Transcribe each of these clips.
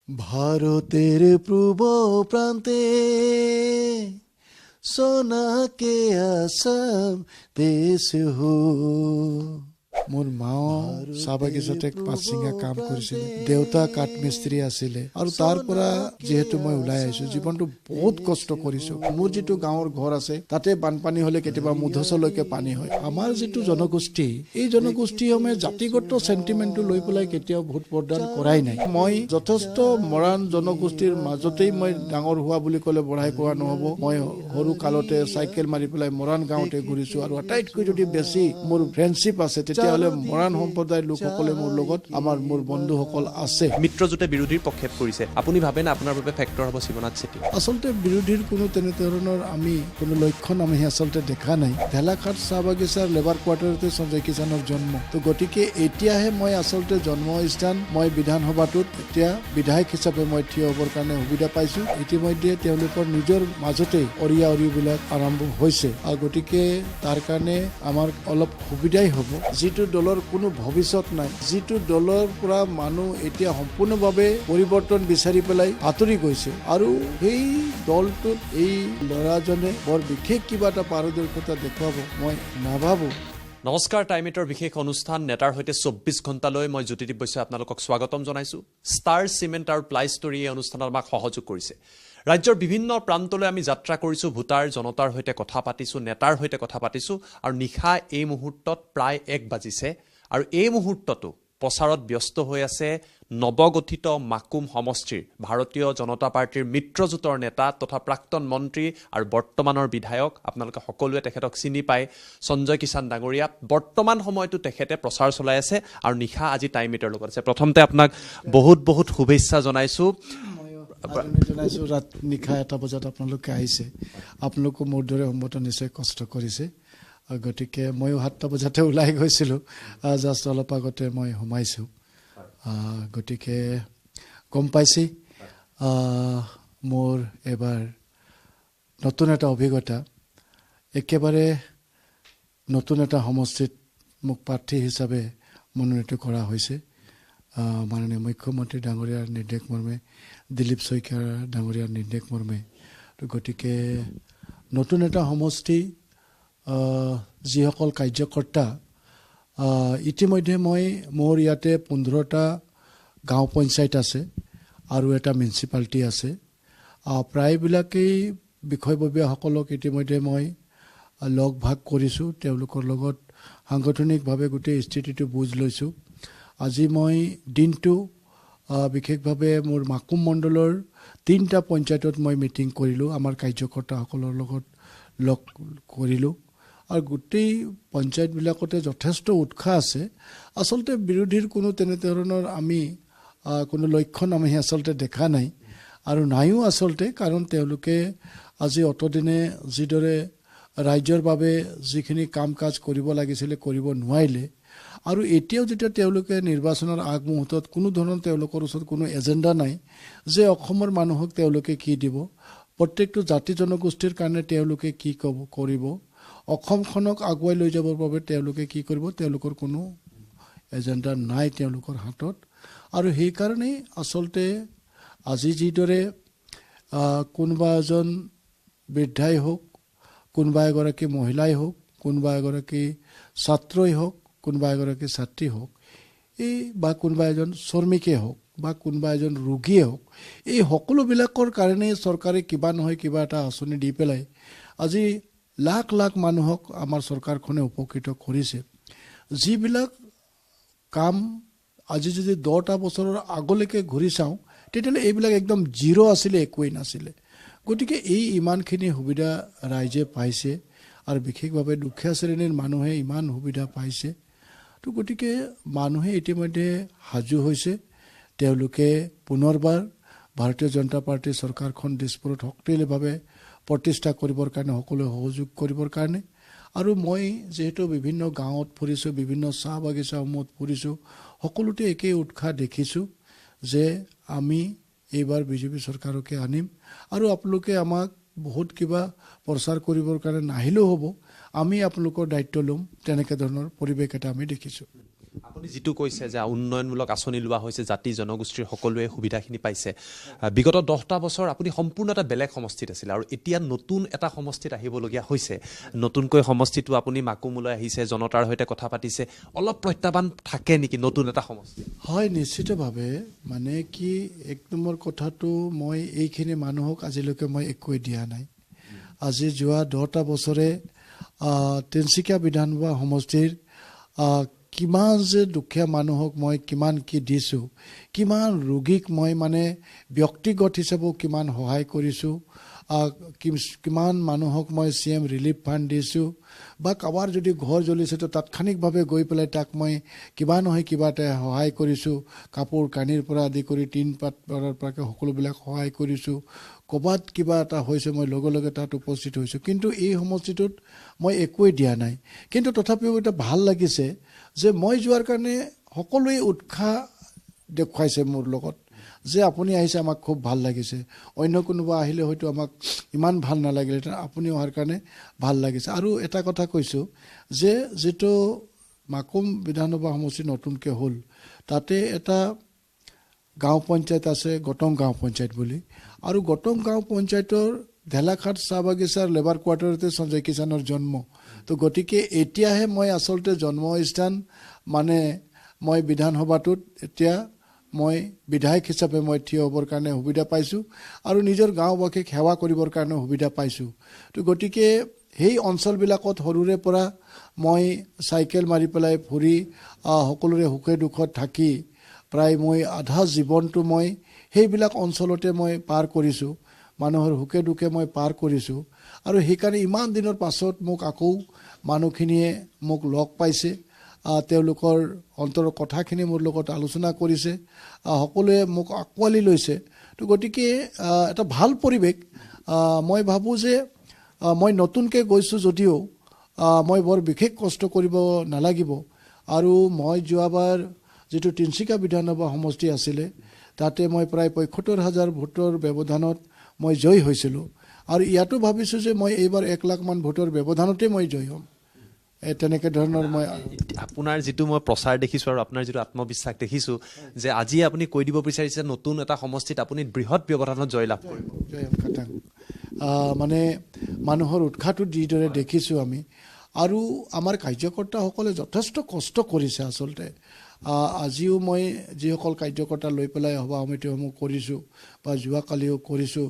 ভাৰতেৰ পূৰ্ব প্ৰান্তে সোনাকে আসাম দেশ হো। মোৰ মাও চাহ বাগিচাতে পাঁচ চিঙা কাম কৰিছিলে, দেউতা কাঠমিস্ত্ৰী আছিলে, আৰু তাৰ পৰা যিহেতু মই ওলাই আহিছো, জীৱনটো বহুত কষ্ট কৰিছো। মোৰ যিটো গাঁৱৰ ঘৰ আছে তাতে বানপানী হলে কেতিয়াবা মুধচলৈকে পানী হয়। আমাৰ যিটো জনগোষ্ঠী, এই জনগোষ্ঠীসমূহে জাতিগত চেণ্টিমেণ্টটো লৈ পেলাই কেতিয়াও ভোট প্ৰদান কৰাই নাই। মই যথেষ্ট মৰাণ জনগোষ্ঠীৰ মাজতেই মই ডাঙৰ হোৱা বুলি ক'লে বঢ়াই কোৱা নহ'ব। মই সৰু কালতে চাইকেল মাৰি পেলাই মৰাণ গাঁৱতে ঘূৰিছো, আৰু আটাইতকৈ যদি বেছি মোৰ ফ্ৰেণ্ডশ্বিপ আছে তেতিয়াহ'লে মৰাণ সম্প্ৰদায়ৰ লোকসকলে মোৰ লগত মোৰ বন্ধুসকল আছে। মিত্ৰজোঁটে বিৰোধীৰ পক্ষেপ কৰিছে, আপুনি ভাবে না আপোনাৰ বাবে ফেক্টৰ হ'ব শিৱনাথ চেত্ৰী? আচলতে বিৰোধীৰ কোনো তেনেধৰণৰ আমি কোনো লক্ষণ আমি আচলতে দেখা নাই। ভেলাঘাট চাহ বাগিচাৰ লেবাৰ কোৱাৰ্টাৰতে সঞ্জয় কিষাণৰ জন্ম, তো গতিকে এতিয়াহে মই আচলতে জন্মস্থান মই বিধানসভাটোত এতিয়া বিধায়ক হিচাপে মই থিয় হ'বৰ কাৰণে সুবিধা পাইছো। ইতিমধ্যে তেওঁলোকৰ নিজৰ মাজতে অৰিয়া অৰিবিলাক আৰম্ভ হৈছে, আৰু গতিকে তাৰ কাৰণে আমাৰ অলপ সুবিধাই হ'ব। যিটো দলৰ কোনো ভৱিষ্যত নাই, যিটো দলৰ পৰা মানুহ এতিয়া সম্পূৰ্ণভাৱে পৰিৱৰ্তন বিচাৰি পেলাই আঁতৰি গৈছে, আৰু সেই দলটোত এই ল'ৰাজনে বৰ বিশেষ কিবা এটা পাৰদৰ্শিতা দেখুৱাব মই নাভাবোঁ। নমস্কাৰ, টাইম এইটৰ বিশেষ অনুষ্ঠান নেতাৰ সৈতে 24 ঘণ্টালৈ মই জ্যোতিদীপ বৈশ্যই আপোনালোকক স্বাগতম জনাইছোঁ। ষ্টাৰ চিমেণ্ট আৰু প্লাই ষ্টৰী এই অনুষ্ঠানত আমাক সহযোগ কৰিছে। ৰাজ্যৰ বিভিন্ন প্ৰান্তলৈ আমি যাত্ৰা কৰিছোঁ, ভোটাৰ জনতাৰ সৈতে কথা পাতিছোঁ, নেতাৰ সৈতে কথা পাতিছোঁ, আৰু নিশা এই মুহূৰ্তত প্ৰায় 1 বাজিছে, আৰু এই মুহূৰ্ততো প্ৰচাৰত ব্যস্ত হৈ আছে নৱগঠিত মাকুম সমষ্টিৰ ভাৰতীয় জনতা পাৰ্টীৰ মিত্ৰজোঁটৰ নেতা তথা প্ৰাক্তন মন্ত্ৰী আৰু বৰ্তমানৰ বিধায়ক, আপোনালোকে সকলোৱে তেখেতক চিনি পায়, সঞ্জয় কিষাণ ডাঙৰীয়া। বৰ্তমান সময়তো তেখেতে প্ৰচাৰ চলাই আছে, আৰু নিশা আজি টাইম এইটৰ লগত আছে। প্ৰথমতে আপোনাক বহুত বহুত শুভেচ্ছা জনাইছোঁ। জনাইছোঁ নিশা 1 বজাত আপোনালোকে আহিছে, আপোনালোকো মোৰ দৰে সম্মত নিশ্চয় কষ্ট কৰিছে। গতিকে ময়ো 7টা বজাতে ওলাই গৈছিলোঁ, জাষ্ট অলপ আগতে মই সোমাইছোঁ। গতিকে গম পাইছে মোৰ এবাৰ নতুন এটা অভিজ্ঞতা, একেবাৰে নতুন এটা সমষ্টিত মোক প্ৰাৰ্থী হিচাপে মনোনীত কৰা হৈছে। মাননীয় মুখ্যমন্ত্ৰী ডাঙৰীয়াৰ নিৰ্দেশ মৰ্মে, দিলীপ শইকীয়া ডাঙৰীয়াৰ নিৰ্দেশ মৰ্মে। তো গতিকে নতুন এটা সমষ্টি, যিসকল কাৰ্যকৰ্তা, ইতিমধ্যে মোৰ ইয়াতে 15টা গাঁও পঞ্চায়ত আছে আৰু এটা মিউনিচিপালিটি আছে। প্ৰায়বিলাকেই বিষয়ববীয়াসকলক ইতিমধ্যে মই লগ ভাগ কৰিছোঁ, তেওঁলোকৰ লগত সাংগঠনিকভাৱে গোটেই স্থিতিটো বুজ লৈছোঁ। আজি মই দিনটো বিশেষভাৱে মোৰ মাকুম মণ্ডলৰ 3টা পঞ্চায়তত মই মিটিং কৰিলোঁ, আমাৰ কাৰ্যকৰ্তাসকলৰ লগত লগ কৰিলোঁ, আৰু গোটেই পঞ্চায়তবিলাকতে যথেষ্ট উৎসাহ আছে। আচলতে বিৰোধীৰ কোনো তেনেধৰণৰ আমি কোনো লক্ষণ আমি আচলতে দেখা নাই, আৰু নাইও আচলতে, কাৰণ তেওঁলোকে আজি অতদিনে যিদৰে ৰাজ্যৰ বাবে যিখিনি কাম কাজ কৰিব লাগিছিলে কৰিব নোৱাৰিলে, আৰু এতিয়াও যেতিয়া তেওঁলোকে নিৰ্বাচনৰ আগমুহূৰ্তত কোনো ধৰণৰ তেওঁলোকৰ ওচৰত কোনো এজেণ্ডা নাই যে অসমৰ মানুহক তেওঁলোকে কি দিব, প্ৰত্যেকটো জাতি জনগোষ্ঠীৰ কাৰণে তেওঁলোকে কি কৰিব, অসমখনক আগুৱাই লৈ যাবৰ বাবে তেওঁলোকে কি কৰিব, তেওঁলোকৰ কোনো এজেণ্ডা নাই তেওঁলোকৰ হাতত। আৰু সেইকাৰণেই আচলতে আজি যিদৰে কোনোবা এজন বৃদ্ধাই হওক, কোনোবা এগৰাকী মহিলাই হওক, কোনোবা এগৰাকী ছাত্ৰই হওক, কোনোবা এগৰাকী ছাত্ৰী হওক, বা কোনোবা এজন শ্ৰমিকেই হওক, বা কোনোবা এজন ৰোগীয়ে হওক, এই সকলোবিলাকৰ কাৰণেই চৰকাৰে কিবা নহয় কিবা এটা আঁচনি দি পেলাই আজি লাখ লাখ মানুহক আমাৰ চৰকাৰখনে উপকৃত কৰিছে। যিবিলাক কাম আজি যদি 10টা বছৰৰ আগলৈকে ঘূৰি চাওঁ, তেতিয়াহ'লে এইবিলাক একদম জিৰ' আছিলে, একোৱেই নাছিলে। গতিকে এই ইমানখিনি সুবিধা ৰাইজে পাইছে, আৰু বিশেষভাৱে দুখীয়া শ্ৰেণীৰ মানুহে ইমান সুবিধা পাইছে। তো গতিকে মানুহে ইতিমধ্যে সাজু হৈছে, তেওঁলোকে পুনৰবাৰ ভাৰতীয় জনতা পাৰ্টীৰ চৰকাৰখন দিছপুৰত শক্তিশালীভাৱে প্ৰতিষ্ঠা কৰিবৰ কাৰণে সকলোৱে সহযোগ কৰিবৰ কাৰণে। আৰু মই যিহেতু বিভিন্ন গাঁৱত ফুৰিছোঁ, বিভিন্ন চাহ বাগিচাসমূহত ফুৰিছোঁ, সকলোতে একেই উৎসাহ দেখিছোঁ যে আমি এইবাৰ বিজেপি চৰকাৰকে আনিম, আৰু আপোনালোকে আমাক বহুত কিবা প্ৰচাৰ কৰিবৰ কাৰণে নাহিলেও হ'ব, আমি আপোনালোকৰ দায়িত্ব ল'ম, তেনেকৈ ধৰণৰ পৰিৱেশ এটা আমি দেখিছোঁ। আপুনি যিটো কৈছে যে উন্নয়নমূলক আঁচনি লোৱা হৈছে, জাতি জনগোষ্ঠীৰ সকলোৱে সুবিধাখিনি পাইছে, বিগত 10টা বছৰ আপুনি সম্পূৰ্ণ এটা বেলেগ সমষ্টিত আছিলে আৰু এতিয়া নতুন এটা সমষ্টিত আহিবলগীয়া হৈছে। নতুনকৈ সমষ্টিটো আপুনি মাকুমলৈ আহিছে, জনতাৰ সৈতে কথা পাতিছে, অলপ প্ৰত্যাহ্বান থাকে নেকি নতুন এটা সমষ্টি? হয়, নিশ্চিতভাৱে। মানে কি, এক নম্বৰ কথাটো, মই এইখিনি মানুহক আজিলৈকে মই একোৱে দিয়া নাই। আজি যোৱা 10টা বছৰে তিনিচুকীয়া বিধানসভা সমষ্টিৰ কিমান যে দুখীয়া মানুহক মই কিমান কি দিছোঁ, কিমান ৰোগীক মই মানে ব্যক্তিগত হিচাপেও কিমান সহায় কৰিছোঁ, কিমান মানুহক মই CM ৰিলিফ ফাণ্ড দিছোঁ, বা কাৰোবাৰ যদি ঘৰ জ্বলিছে তো তাৎক্ষণিকভাৱে গৈ পেলাই তাক মই কিবা নহয় কিবা এটা সহায় কৰিছোঁ। কাপোৰ কানিৰ পৰা আদি কৰি টিন পাতৰ পৰা সকলোবিলাক সহায় কৰিছোঁ। ক'ৰবাত কিবা এটা হৈছে মই লগে লগে তাত উপস্থিত হৈছোঁ। কিন্তু এই সমষ্টিটোত মই একোৱেই দিয়া নাই। কিন্তু তথাপিও এটা ভাল লাগিছে যে মই যোৱাৰ কাৰণে সকলোৱে উৎসাহ দেখুৱাইছে মোৰ লগত, যে আপুনি আহিছে, আমাক খুব ভাল লাগিছে। অন্য কোনোবা আহিলে হয়তো আমাক ইমান ভাল নালাগিলেহেঁতেন, আপুনি অহাৰ কাৰণে ভাল লাগিছে। আৰু এটা কথা কৈছোঁ যে যিটো মাকুম বিধানসভা সমষ্টি নতুনকৈ হ'ল, তাতে এটা গাঁও পঞ্চায়ত আছে, গটং গাঁও পঞ্চায়ত বুলি। আৰু গটং গাঁও পঞ্চায়তৰ ঢেলাঘাট চাহ বাগিচাৰ লেবাৰ কোৱাৰ্টাৰতে সঞ্জয় কিষাণৰ জন্ম। তো গতিকে এতিয়াহে মই আচলতে জন্মস্থান মানে মই বিধানসভাটোত এতিয়া মই বিধায়ক হিচাপে মই থিয় হ'বৰ কাৰণে সুবিধা পাইছোঁ আৰু নিজৰ গাঁওবাসীক সেৱা কৰিবৰ কাৰণে সুবিধা পাইছোঁ। তো গতিকে সেই অঞ্চলবিলাকত সৰুৰে পৰা মই চাইকেল মাৰি পেলাই ফুৰি সকলোৰে সুখে দুখত থাকি প্ৰায় মই আধা জীৱনটো মই সেইবিলাক অঞ্চলতে মই পাৰ কৰিছোঁ। মানুহৰ সুখে দুখে মই পাৰ কৰিছোঁ। আৰু সেইকাৰণে ইমান দিনৰ পাছত মোক আকৌ মানুহখিনিয়ে মোক লগ পাইছে, তেওঁলোকৰ অন্তৰৰ কথাখিনি মোৰ লগত আলোচনা কৰিছে, সকলোৱে মোক আঁকোৱালি লৈছে। তো গতিকে এটা ভাল পৰিৱেশ। মই ভাবোঁ যে মই নতুনকৈ গৈছোঁ যদিও মই বৰ বিশেষ কষ্ট কৰিব নালাগিব। আৰু মই যোৱাবাৰ যিটো তিনিচুকীয়া বিধানসভা সমষ্টি আছিলে, তাতে মই প্ৰায় ৭৫,০০০ ভোটৰ ব্যৱধানত মই জয়ী হৈছিলোঁ। আৰু ইয়াতো ভাবিছোঁ যে মই এইবাৰ 1 লাখমান ভোটৰ ব্যৱধানতে মই জয়ী হ'ম। তেনেকৈ ধৰণৰ মই আপোনাৰ যিটো মই প্ৰচাৰ দেখিছোঁ আৰু আপোনাৰ যিটো আত্মবিশ্বাস দেখিছোঁ যে আজি আপুনি কৈ দিব বিচাৰিছে নতুন এটা সমষ্টিত আপুনি বৃহৎ ব্যৱধানত জয়লাভ কৰিব। মানে মানুহৰ উৎসাহটো যিদৰে দেখিছোঁ আমি, আৰু আমাৰ কাৰ্যকৰ্তাসকলে যথেষ্ট কষ্ট কৰিছে আচলতে। আজিও মই যিসকল কাৰ্যকৰ্তা লৈ পেলাই সভা সমিতিসমূহ কৰিছোঁ বা যোৱাকালিও কৰিছোঁ,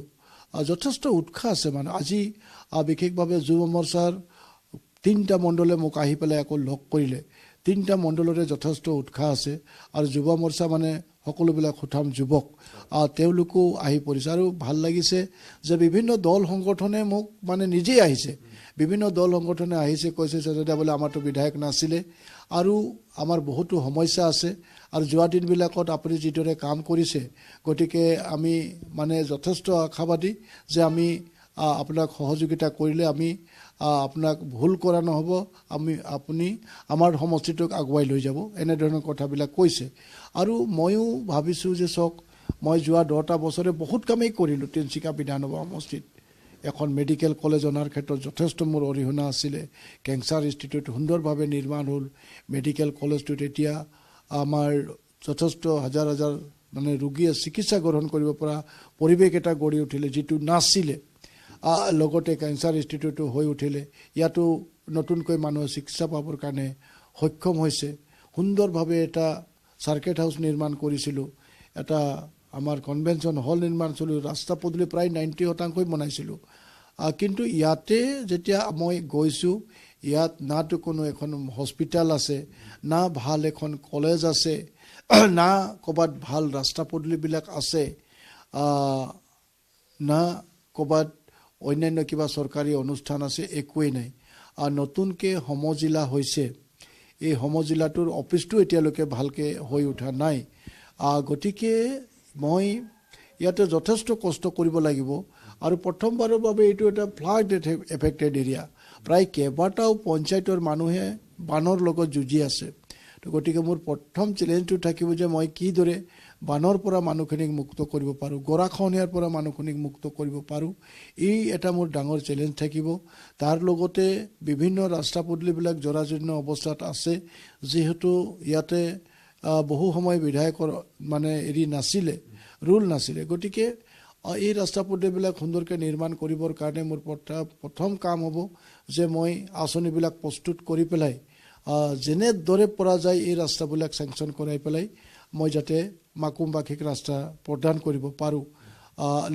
যথেষ্ট উৎসাহ আছে। মানে আজি বিশেষভাৱে যুৱ মৰ্চাৰ 3টা মণ্ডলে মোক আহি পেলাই আকৌ লগ কৰিলে। 3টা মণ্ডলৰে যথেষ্ট উৎসাহ আছে। আৰু যুৱ মৰ্চা মানে সকলোবিলাক সুঠাম যুৱক, তেওঁলোকো আহি পৰিছে। আৰু ভাল লাগিছে যে বিভিন্ন দল সংগঠনে মোক মানে নিজেই আহিছে, বিভিন্ন দল সংগঠনে আহিছে, কৈছে যে বোলে আমাৰতো বিধায়ক নাছিলে আৰু আমাৰ বহুতো সমস্যা আছে, আৰু যোৱা দিনবিলাকত আপুনি যিদৰে কাম কৰিছে, গতিকে আমি মানে যথেষ্ট আশাবাদী যে আমি আপোনাক সহযোগিতা কৰিলে আমি আপোনাক ভুল কৰা নহ'ব, আপুনি আমাৰ সমষ্টিটোক আগুৱাই লৈ যাব, এনেধৰণৰ কথাবিলাক কৈছে। আৰু ময়ো ভাবিছোঁ যে চাওক, মই যোৱা 10টা বছৰে বহুত কামেই কৰিলোঁ তিনিচুকীয়া বিধানসভা সমষ্টিত। এখন মেডিকেল কলেজ অনাৰ ক্ষেত্ৰত যথেষ্ট মোৰ অৰিহণা আছিলে। কেঞ্চাৰ ইনষ্টিটিউট সুন্দৰভাৱে নিৰ্মাণ হ'ল। মেডিকেল কলেজটোত এতিয়া আমাৰ যথেষ্ট হাজাৰ হাজাৰ মানে ৰোগীয়ে চিকিৎসা গ্ৰহণ কৰিব পৰা পৰিৱেশ এটা গঢ়ি উঠিলে, যিটো নাছিলে। লগতে কেঞ্চাৰ ইনষ্টিটিউটো হৈ উঠিলে। ইয়াতো নতুনকৈ মানুহে চিকিৎসা পাবৰ কাৰণে সক্ষম হৈছে। সুন্দৰভাৱে এটা চাৰ্কেট হাউচ নিৰ্মাণ কৰিছিলোঁ, এটা আমাৰ কনভেনশ্যন হল নিৰ্মাণ কৰিছিলোঁ, ৰাস্তা পদূলি প্ৰায় 90% বনাইছিলোঁ। কিন্তু ইয়াতে যেতিয়া মই গৈছোঁ, ইয়াত নাতো কোনো এখন হস্পিটেল আছে, না ভাল এখন কলেজ আছে, না ক'ৰবাত ভাল ৰাস্তা পদূলিবিলাক আছে, না ক'ৰবাত অন্যান্য কিবা চৰকাৰী অনুষ্ঠান আছে, একোৱেই নাই। নতুনকৈ সমজিলা হৈছে, এই সমজিলাটোৰ অফিচটো এতিয়ালৈকে ভালকৈ হৈ উঠা নাই। গতিকে মই ইয়াতে যথেষ্ট কষ্ট কৰিব লাগিব। আৰু প্ৰথমবাৰৰ বাবে এইটো এটা ফ্লাড এফেক্টেড এৰিয়া। প্ৰায় কেইবাটাও পঞ্চায়তৰ মানুহে বানৰ লগত যুঁজি আছে। তো গতিকে মোৰ প্ৰথম চেলেঞ্জটো থাকিব যে মই কিদৰে বানৰ পৰা মানুহখিনিক মুক্ত কৰিব পাৰোঁ, গৰাখহনীয়াৰ পৰা মানুহখিনিক মুক্ত কৰিব পাৰোঁ, এই এটা মোৰ ডাঙৰ চেলেঞ্জ থাকিব। তাৰ লগতে বিভিন্ন ৰাস্তা পদূলিবিলাক জৰাজীৰ্ণ অৱস্থাত আছে, যিহেতু ইয়াতে বহু সময় বিধায়কৰ মানে নাছিলে, ৰুল নাছিলে। গতিকে এই ৰাস্তা পদূলিবিলাক সুন্দৰকৈ নিৰ্মাণ কৰিবৰ কাৰণে মোৰ প্ৰথম কাম হ'ব যে মই আঁচনিবিলাক প্ৰস্তুত কৰি পেলাই যেনেদৰে পৰা যায় এই ৰাস্তাবিলাক চেংচন কৰাই পেলাই মই যাতে মাকুমবাসীক ৰাস্তা প্ৰদান কৰিব পাৰোঁ।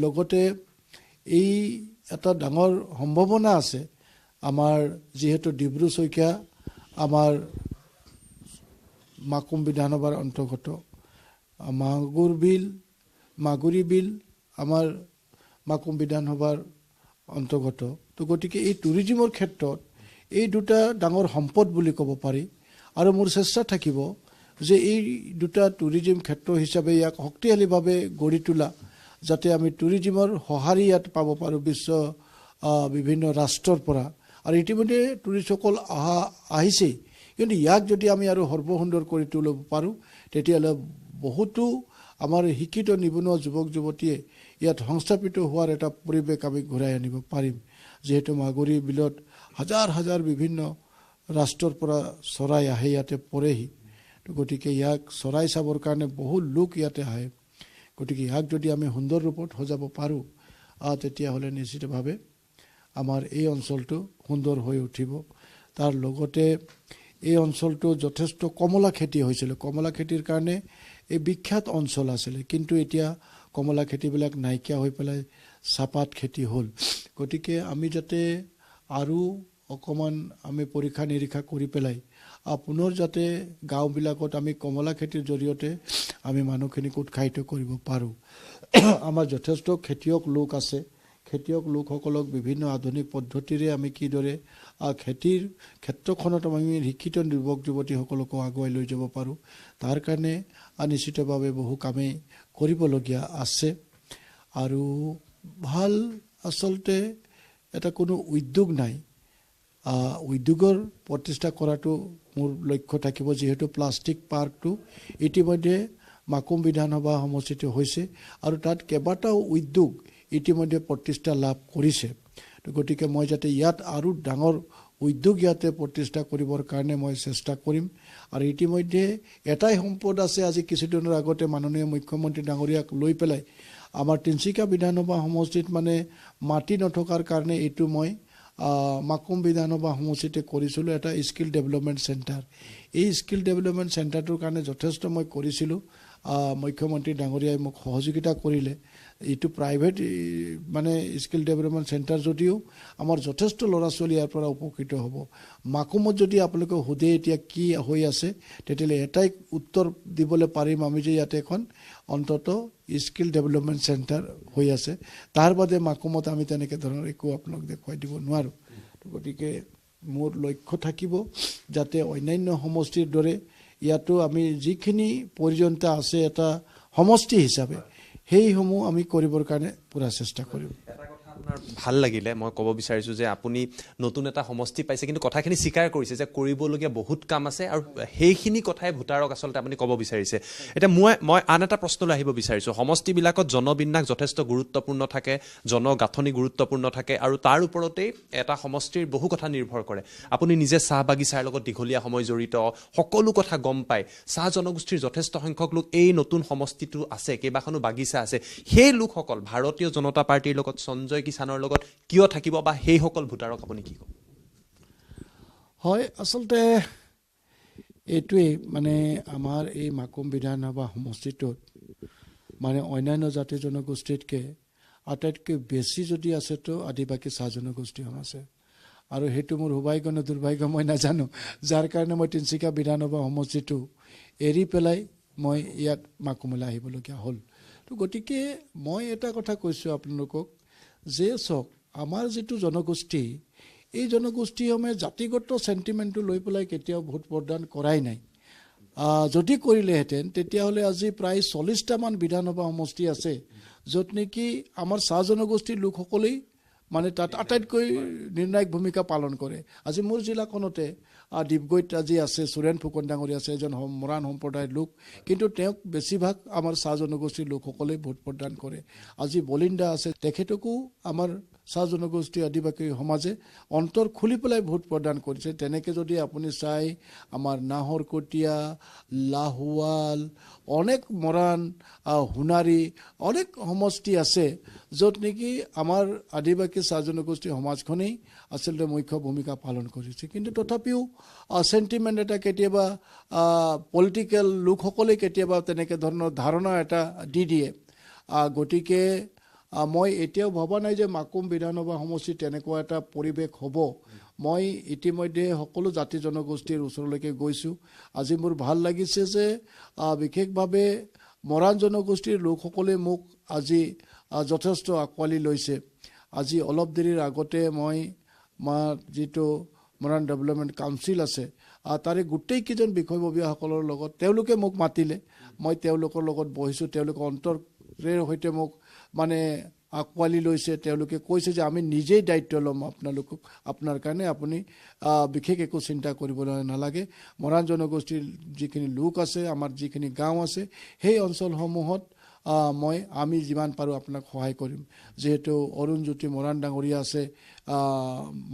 লগতে এই এটা ডাঙৰ সম্ভাৱনা আছে আমাৰ, যিহেতু ডিব্ৰু চৈখোৱা আমাৰ মাকুম বিধানসভাৰ অন্তৰ্গত, মাগুৰী বিল আমাৰ মাকুম বিধানসভাৰ অন্তৰ্গত। তো গতিকে এই টুৰিজিমৰ ক্ষেত্ৰত এই দুটা ডাঙৰ সম্পদ বুলি ক'ব পাৰি। আৰু মোৰ চেষ্টা থাকিব যে এই দুটা টুৰিজিম ক্ষেত্ৰ হিচাপে ইয়াক শক্তিশালীভাৱে গঢ়ি তোলা, যাতে আমি টুৰিজিমৰ সঁহাৰি ইয়াত পাব পাৰোঁ বিশ্ব বিভিন্ন ৰাষ্ট্ৰৰ পৰা। আৰু ইতিমধ্যে টুৰিষ্টসকল আহিছেই, কিন্তু ইয়াক যদি আমি আৰু সৰ্বসুন্দৰ কৰি তুলিব পাৰোঁ তেতিয়াহ'লে বহুতো আমাৰ শিক্ষিত নিবনুৱা যুৱক যুৱতীয়ে ইয়াত সংস্থাপিত হোৱাৰ এটা পৰিৱেশ আমি ঘূৰাই আনিব পাৰিম। যিহেতু মাগুৰী বিলত হাজাৰ হাজাৰ বিভিন্ন ৰাষ্ট্ৰৰ পৰা চৰাই আহে, ইয়াতে পৰেহি। গতিকে ইয়াক চৰাই চাবৰ কাৰণে বহু লোক ইয়াতে আহে। গতিকে ইয়াক যদি আমি সুন্দৰ ৰূপত সজাব পাৰোঁ তেতিয়াহ'লে নিশ্চিতভাৱে আমাৰ এই অঞ্চলটো সুন্দৰ হৈ উঠিব। তাৰ লগতে এই অঞ্চলটো যথেষ্ট কমলা খেতি হৈছিলে, কমলা খেতিৰ কাৰণে এই বিখ্যাত অঞ্চল আছিলে, কিন্তু এতিয়া কমলা খেতিবিলাক নাইকিয়া হৈ পেলাই চাহপাত খেতি হ'ল। গতিকে আমি যাতে আৰু অকণমান আমি পৰীক্ষা নিৰীক্ষা কৰি পেলাই পুনৰ যাতে গাঁওবিলাকত আমি কমলা খেতিৰ জৰিয়তে আমি মানুহখিনিক উৎসাহিত কৰিব পাৰোঁ। আমাৰ যথেষ্ট খেতিয়ক লোক আছে, খেতিয়ক লোকসকলক বিভিন্ন আধুনিক পদ্ধতিৰে আমি কিদৰে খেতিৰ ক্ষেত্ৰখনত আমি শিক্ষিত যুৱক যুৱতীসকলকো আগুৱাই লৈ যাব পাৰোঁ, তাৰ কাৰণে নিশ্চিতভাৱে বহু কামেই কৰিবলগীয়া আছে। আৰু ভাল আচলতে এটা কোনো উদ্যোগ নাই, উদ্যোগৰ প্ৰতিষ্ঠা কৰাটো মোৰ লক্ষ্য থাকিব। যিহেতু প্লাষ্টিক পাৰ্কটো ইতিমধ্যে মাকুম বিধানসভা সমষ্টিত হৈছে আৰু তাত কেইবাটাও উদ্যোগ ইতিমধ্যে প্ৰতিষ্ঠা লাভ কৰিছে। গতিকে মই যাতে ইয়াত আৰু ডাঙৰ উদ্যোগ ইয়াতে প্ৰতিষ্ঠা কৰিবৰ কাৰণে মই চেষ্টা কৰিম। আৰু ইতিমধ্যে এটাই সম্পদ আছে, আজি কিছুদিনৰ আগতে মাননীয় মুখ্যমন্ত্ৰী ডাঙৰীয়াক লৈ পেলাই আমাৰ তিনিচুকীয়া বিধানসভা সমষ্টিত মানে মাটি নথকাৰ কাৰণে এইটো মই মাকুম বিধানসভা সমষ্টিতে কৰিছিলোঁ এটা স্কিল ডেভেলপমেণ্ট চেণ্টাৰ। এই স্কিল ডেভেলপমেণ্ট চেণ্টাৰটোৰ কাৰণে যথেষ্ট মই কৰিছিলোঁ, মুখ্যমন্ত্ৰী ডাঙৰীয়াই মোক সহযোগিতা কৰিলে। এইটো প্ৰাইভেট মানে স্কিল ডেভেলপমেণ্ট চেণ্টাৰ যদিও আমাৰ যথেষ্ট ল'ৰা ছোৱালী ইয়াৰ পৰা উপকৃত হ'ব। মাকুমত যদি আপোনালোকে সোধে এতিয়া কি হৈ আছে, তেতিয়াহ'লে এটাই উত্তৰ দিবলৈ পাৰিম আমি যে ইয়াতে এখন অন্তত স্কিল ডেভেলপমেণ্ট চেণ্টাৰ হৈ আছে। তাৰ বাদে মাকুমত আমি তেনেকৈ ধৰণৰ একো আপোনাক দেখুৱাই দিব নোৱাৰোঁ। গতিকে মোৰ লক্ষ্য থাকিব যাতে অন্যান্য সমষ্টিৰ দৰে ইয়াতো আমি যিখিনি প্ৰয়োজনীয়তা আছে এটা সমষ্টি হিচাপে সেইসমূহ আমি কৰিবৰ কাৰণে পূৰা চেষ্টা কৰিম। এটা কথা আপোনাৰ ভাল লাগিলে, মই ক'ব বিচাৰিছোঁ যে আপুনি নতুন এটা সমষ্টি পাইছে, কিন্তু কথাখিনি স্বীকাৰ কৰিছে যে কৰিবলগীয়া বহুত কাম আছে আৰু সেইখিনি কথাই ভোটাৰক আচলতে আপুনি ক'ব বিচাৰিছে। এতিয়া মই আন এটা প্ৰশ্নলৈ আহিব বিচাৰিছোঁ। সমষ্টিবিলাকত জনবিন্যাস যথেষ্ট গুৰুত্বপূৰ্ণ থাকে, জনগাঁথনি গুৰুত্বপূৰ্ণ থাকে আৰু তাৰ ওপৰতেই এটা সমষ্টিৰ বহু কথা নিৰ্ভৰ কৰে। আপুনি নিজে চাহ বাগিচাৰ লগত দীঘলীয়া সময় জড়িত, সকলো কথা গম পায়। চাহ জনগোষ্ঠীৰ যথেষ্ট সংখ্যক লোক এই নতুন সমষ্টিটো আছে, কেইবাখনো বাগিচা আছে। সেই লোকসকল ভাৰতীয় জনতা পাৰ্টীৰ লগত সঞ্জয় কিষাণৰ লগত কিয় থাকিব বা সেইসকল ভোটাৰক আপুনি কি ক'ব? হয়, আচলতে এইটোৱেই মানে আমাৰ এই মাকুম বিধানসভা সমষ্টিটোত মানে অন্যান্য জাতি জনগোষ্ঠীতকৈ আটাইতকৈ বেছি যদি আছেতো আদিবাসী চাহ জনগোষ্ঠীখন আছে। আৰু সেইটো মোৰ সৌভাগ্য নে দুৰ্ভাগ্য মই নাজানো, যাৰ কাৰণে মই তিনিচুকীয়া বিধানসভা সমষ্টিটো এৰি পেলাই মই ইয়াত মাকুমলৈ আহিবলগীয়া হ'ল। তো গতিকে মই এটা কথা কৈছোঁ আপোনালোকক যে চাওক, আমাৰ যিটো জনগোষ্ঠী, এই জনগোষ্ঠীসমূহে জাতিগত চেণ্টিমেণ্টটো লৈ পেলাই কেতিয়াও ভোট প্ৰদান কৰাই নাই। যদি কৰিলেহেঁতেন তেতিয়াহ'লে আজি প্ৰায় 40টামান বিধানসভা সমষ্টি আছে য'ত নেকি আমাৰ চাহ জনগোষ্ঠীৰ লোকসকলেই মানে তাত আটাইতকৈ নিৰ্ণায়ক ভূমিকা পালন কৰে। আজি মোৰ জিলাখনতে ডিগবৈত আজি আছে সুৰেণ ফুকন ডাঙৰীয়া আছে, এজন মৰাণ সম্প্ৰদায়ৰ লোক, কিন্তু তেওঁক বেছিভাগ আমাৰ চাহ জনগোষ্ঠীৰ লোকসকলে ভোট প্ৰদান কৰে। আজি বলিন্দা আছে, তেখেতকো আমাৰ চাহ জনগোষ্ঠী আদিবাসী সমাজে অন্তৰ খুলি পেলাই ভোট প্ৰদান কৰিছে। তেনেকৈ যদি আপুনি চাই আমাৰ নাহৰকটীয়া, লাহোৱাল, অনেক মৰাণ, সোণাৰী, অনেক সমষ্টি আছে য'ত নেকি আমাৰ আদিবাসী চাহ জনগোষ্ঠী সমাজখনেই আচলতে মুখ্য ভূমিকা পালন কৰিছে। কিন্তু তথাপিও চেণ্টিমেণ্ট এটা কেতিয়াবা পলিটিকেল লোকসকলে কেতিয়াবা তেনেকৈ ধৰণৰ ধাৰণা এটা দি দিয়ে। গতিকে মই এতিয়াও ভবা নাই যে মাকুম বিধানসভা সমষ্টিত তেনেকুৱা এটা পৰিৱেশ হ'ব। মই ইতিমধ্যে সকলো জাতি জনগোষ্ঠীৰ ওচৰলৈকে গৈছোঁ। আজি মোৰ ভাল লাগিছে যে বিশেষভাৱে মৰাণ জনগোষ্ঠীৰ লোকসকলে মোক আজি যথেষ্ট আঁকোৱালি লৈছে। আজি অলপ দেৰিৰ আগতে মই যিটো মৰাণ ডেভেলপমেণ্ট কাউন্সিল আছে তাৰে গোটেইকেইজন বিষয়ববীয়াসকলৰ লগত তেওঁলোকে মোক মাতিলে, মই তেওঁলোকৰ লগত বহিছোঁ। তেওঁলোকে অন্তৰেৰ সৈতে মোক মানে আঁকোৱালি লৈছে। তেওঁলোকে কৈছে যে আমি নিজেই দায়িত্ব ল'ম আপোনাৰ কাৰণে, আপুনি বিশেষ একো চিন্তা কৰিবলৈ নালাগে। মৰাণ জনগোষ্ঠীৰ যিখিনি লোক আছে, আমাৰ যিখিনি গাঁও আছে, সেই অঞ্চলসমূহত আমি যিমান পাৰোঁ আপোনাক সহায় কৰিম। যিহেতু অৰুণজ্যোতি মৰাণ ডাঙৰীয়া আছে,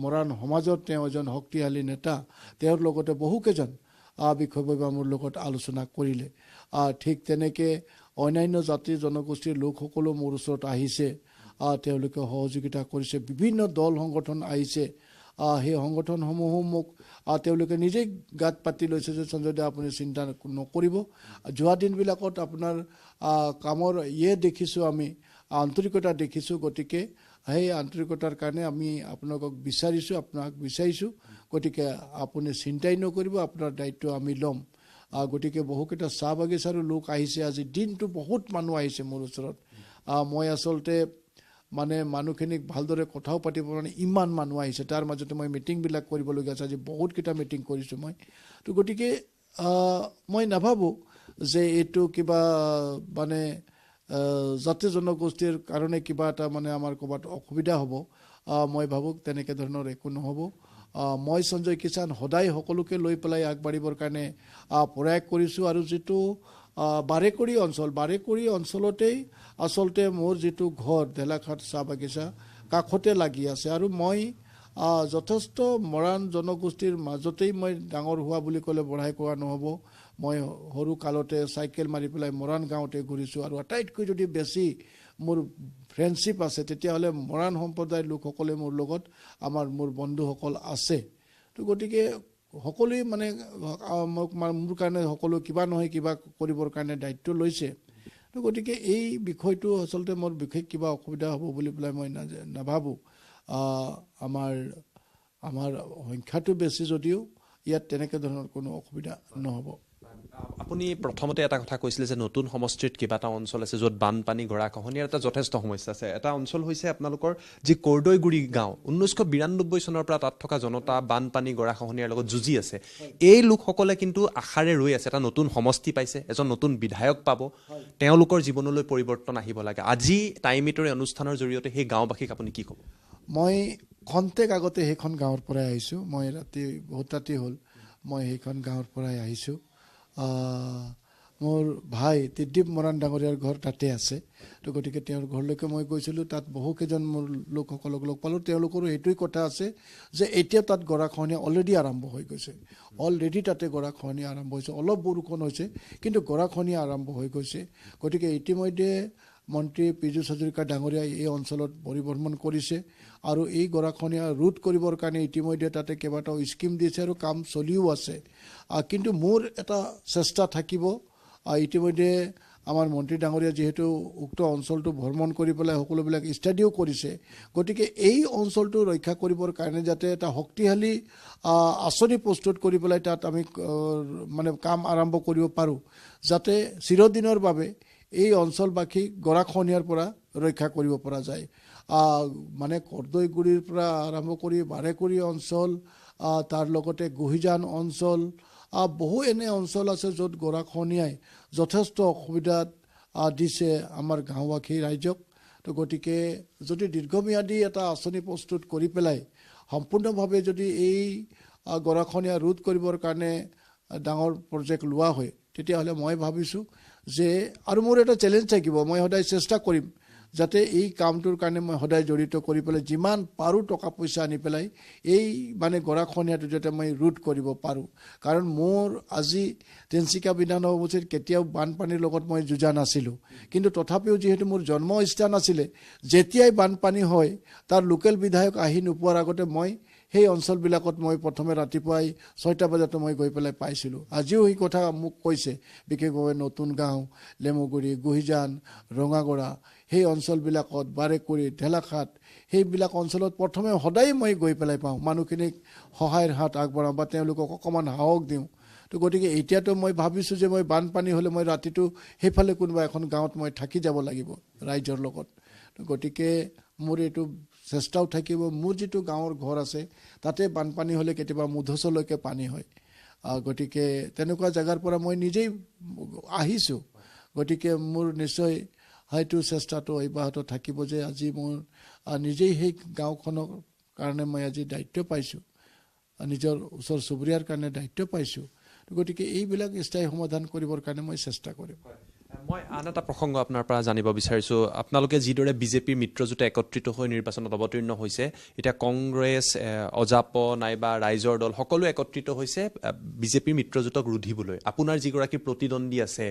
মৰাণ সমাজত তেওঁ এজন শক্তিশালী নেতা, তেওঁৰ লগতে বহুকেইজন বিষয়ববীয়া মোৰ লগত আলোচনা কৰিলে। ঠিক তেনেকৈ অন্যান্য জাতি জনগোষ্ঠীৰ লোকসকলেও মোৰ ওচৰত আহিছে, তেওঁলোকে সহযোগিতা কৰিছে। বিভিন্ন দল সংগঠন আহিছে, সেই সংগঠনসমূহো মোক তেওঁলোকে নিজেই গাত পাতি লৈছে যে সঞ্জয় দা আপুনি চিন্তা নকৰিব। যোৱা দিনবিলাকত আপোনাৰ কামৰ দেখিছোঁ, আমি আন্তৰিকতা দেখিছোঁ। গতিকে সেই আন্তৰিকতাৰ কাৰণে আমি আপোনাক বিচাৰিছোঁ। গতিকে আপুনি চিন্তাই নকৰিব, আপোনাৰ দায়িত্ব আমি ল'ম। গতিকে বহুকেইটা চাহ বাগিচাৰো লোক আহিছে। আজি দিনটো বহুত মানুহ আহিছে মোৰ ওচৰত। মই আচলতে মানে মানুহখিনিক ভালদৰে কথাও পাতিব মানে ইমান মানুহ আহিছে। তাৰ মাজতে মই মিটিংবিলাক কৰিবলগীয়া আছে। আজি বহুতকেইটা মিটিং কৰিছোঁ মই। তো গতিকে মই নাভাবোঁ যে এইটো কিবা মানে জাতি জনগোষ্ঠীৰ কাৰণে কিবা এটা মানে আমাৰ ক'ৰবাত অসুবিধা হ'ব। মই ভাবোঁ তেনেকৈ ধৰণৰ একো নহ'ব। মই সঞ্জয় কিষাণ সদায় সকলোকে লৈ পেলাই আগবাঢ়িবৰ কাৰণে প্ৰয়াস কৰিছোঁ। আৰু যিটো বাৰেকুৰি অঞ্চলতেই আচলতে মোৰ যিটো ঘৰ ঢেলাঘাট চাহ বাগিচা কাষতে লাগি আছে। আৰু মই যথেষ্ট মৰাণ জনগোষ্ঠীৰ মাজতেই মই ডাঙৰ হোৱা বুলি ক'লে বঢ়াই কোৱা নহ'ব। মই সৰু কালতে চাইকেল মাৰি পেলাই মৰাণ গাঁৱতে ঘূৰিছোঁ। আৰু আটাইতকৈ যদি বেছি মোৰ ফ্ৰেণ্ডশ্বিপ আছে তেতিয়াহ'লে মৰাণ সম্প্ৰদায়ৰ লোকসকলে মোৰ লগত মোৰ বন্ধুসকল আছে। তো গতিকে সকলোৱে মানে মোৰ কাৰণে সকলো কিবা নহয় কিবা কৰিবৰ কাৰণে দায়িত্ব লৈছে। তো গতিকে এই বিষয়টো আচলতে মোৰ বিশেষ কিবা অসুবিধা হ'ব বুলি পেলাই মই নাভাবোঁ। আমাৰ সংখ্যাটো বেছি যদিও ইয়াত তেনেকৈ ধৰণৰ কোনো অসুবিধা নহ'ব। আপুনি প্ৰথমতে এটা কথা কৈছিলে যে নতুন সমষ্টিত কিবা এটা অঞ্চল আছে য'ত বানপানী গৰাখহনীয়াৰ এটা যথেষ্ট সমস্যা আছে। এটা অঞ্চল হৈছে আপোনালোকৰ যি কৰ্দৈগুৰি গাঁও। 1992 চনৰ পৰা তাত থকা জনতা বানপানী গৰাখহনীয়াৰ লগত যুঁজি আছে। এই লোকসকলে কিন্তু আশাৰে ৰৈ আছে, এটা নতুন সমষ্টি পাইছে, এজন নতুন বিধায়ক পাব, তেওঁলোকৰ জীৱনলৈ পৰিৱৰ্তন আহিব লাগে। আজি টাইমিটৰ অনুষ্ঠানৰ জৰিয়তে সেই গাঁওবাসীক আপুনি কি ক'ব? মই খন্তেক আগতে সেইখন গাঁৱৰ পৰাই আহিছোঁ। মই বহুত ৰাতি হ'ল মই সেইখন গাঁৱৰ পৰাই আহিছোঁ। মোৰ ভাই ত্ৰিদীপ মৰাণ ডাঙৰীয়াৰ ঘৰ তাতে আছে। তো গতিকে তেওঁৰ ঘৰলৈকে মই গৈছিলোঁ। তাত বহুকেইজন মোৰ লোকসকলক লগ পালোঁ। তেওঁলোকৰো এইটোৱেই কথা আছে যে এতিয়া তাত গৰাখহনীয়া অলৰেডি আৰম্ভ হৈ গৈছে। তাতে গৰাখহনীয়া আৰম্ভ হৈছে। অলপ বৰষুণ হৈছে কিন্তু গৰাখহনীয়া আৰম্ভ হৈ গৈছে। গতিকে ইতিমধ্যে মন্ত্ৰী পীযুষ হাজৰিকা ডাঙৰীয়াই এই অঞ্চলত পৰিভ্ৰমণ কৰিছে আৰু এই গৰাখহনীয়া ৰোধ কৰিবৰ কাৰণে ইতিমধ্যে তাতে কেইবাটাও স্কিম দিছে আৰু কাম চলিও আছে। কিন্তু মোৰ এটা চেষ্টা থাকিব। ইতিমধ্যে আমাৰ মন্ত্ৰী ডাঙৰীয়া যিহেতু উক্ত অঞ্চলটো ভ্ৰমণ কৰি পেলাই সকলোবিলাক ষ্টাডিও কৰিছে, গতিকে এই অঞ্চলটো ৰক্ষা কৰিবৰ কাৰণে যাতে এটা শক্তিশালী আঁচনি প্ৰস্তুত কৰি পেলাই তাত আমি মানে কাম আৰম্ভ কৰিব পাৰোঁ, যাতে চিৰদিনৰ বাবে এই অঞ্চলবাসীক গৰাখহনীয়াৰ পৰা ৰক্ষা কৰিব পৰা যায়। মানে কৰ্দৈগুৰিৰ পৰা আৰম্ভ কৰি বাৰেকুৰি অঞ্চল, তাৰ লগতে গুহিজান অঞ্চল, বহু এনে অঞ্চল আছে য'ত গৰাখহনীয়াই যথেষ্ট অসুবিধাত দিছে আমাৰ গাঁওবাসী ৰাইজক। তো গতিকে যদি দীৰ্ঘম্যাদী এটা আঁচনি প্ৰস্তুত কৰি পেলাই সম্পূৰ্ণভাৱে যদি এই গৰাখহনীয়া ৰোধ কৰিবৰ কাৰণে ডাঙৰ প্ৰজেক্ট লোৱা হয় তেতিয়াহ'লে মই ভাবিছোঁ যে আৰু মোৰ এটা চেলেঞ্জ থাকিব মই সদায় চেষ্টা কৰিম যাতে এই কামটোৰ কাৰণে মই সদায় জড়িত কৰি পেলাই যিমান পাৰোঁ টকা পইচা আনি পেলাই এই মানে গৰাখহনীয়াটো যাতে মই ৰোধ কৰিব পাৰোঁ কাৰণ মোৰ আজি তিনিচুকীয়া বিধানসভা সমষ্টিত কেতিয়াও বানপানীৰ লগত মই যুঁজা নাছিলোঁ কিন্তু তথাপিও যিহেতু মোৰ জন্মস্থান আছিলে যেতিয়াই বানপানী হয় তাৰ লোকেল বিধায়ক আহি নোপোৱাৰ আগতে মই সেই অঞ্চলবিলাকত মই প্ৰথমে ৰাতিপুৱাই 6টা বজাতে মই গৈ পেলাই পাইছিলোঁ আজিও এই কথা মোক কৈছে বিশেষভাৱে নতুন গাঁও লেমুগুৰি গুহিজান ৰঙাগড়া সেই অঞ্চলবিলাকত বাৰেকুৰি ঢেলাখাট সেইবিলাক অঞ্চলত প্ৰথমে সদায় মই গৈ পেলাই পাওঁ মানুহখিনিক সহায়ৰ হাত আগবঢ়াওঁ বা তেওঁলোকক অকণমান সাহস দিওঁ তো গতিকে এতিয়াতো মই ভাবিছোঁ যে মই বানপানী হ'লে মই ৰাতিটো সেইফালে কোনোবা এখন গাঁৱত মই থাকি যাব লাগিব ৰাইজৰ লগত তো গতিকে মোৰ এইটো চেষ্টাও থাকিব মোৰ যিটো গাঁৱৰ ঘৰ আছে তাতে বানপানী হ'লে কেতিয়াবা মুধচলৈকে পানী হয় গতিকে তেনেকুৱা জেগাৰ পৰা মই নিজেই আহিছোঁ গতিকে মোৰ নিশ্চয় হয়তো চেষ্টাটো অব্যাহত থাকিব যে আজি মোৰ নিজেই সেই গাঁওখনৰ কাৰণে মই আজি দায়িত্ব পাইছোঁ নিজৰ ওচৰ চুবুৰীয়াৰ কাৰণে দায়িত্ব পাইছোঁ গতিকে এইবিলাক স্থায়ী সমাধান কৰিবৰ কাৰণে মই চেষ্টা কৰিম মই আন এটা প্ৰসংগ আপোনাৰ পৰা জানিব বিচাৰিছোঁ আপোনালোকে যিদৰে বিজেপিৰ মিত্ৰজোঁটে একত্ৰিত হৈ নিৰ্বাচনত অৱতীৰ্ণ হৈছে এতিয়া কংগ্ৰেছ অজাপ নাইবা ৰাইজৰ দল সকলো একত্ৰিত হৈছে বিজেপিৰ মিত্ৰজোঁটক ৰুধিবলৈ আপোনাৰ যিগৰাকী প্ৰতিদ্বন্দ্বী আছে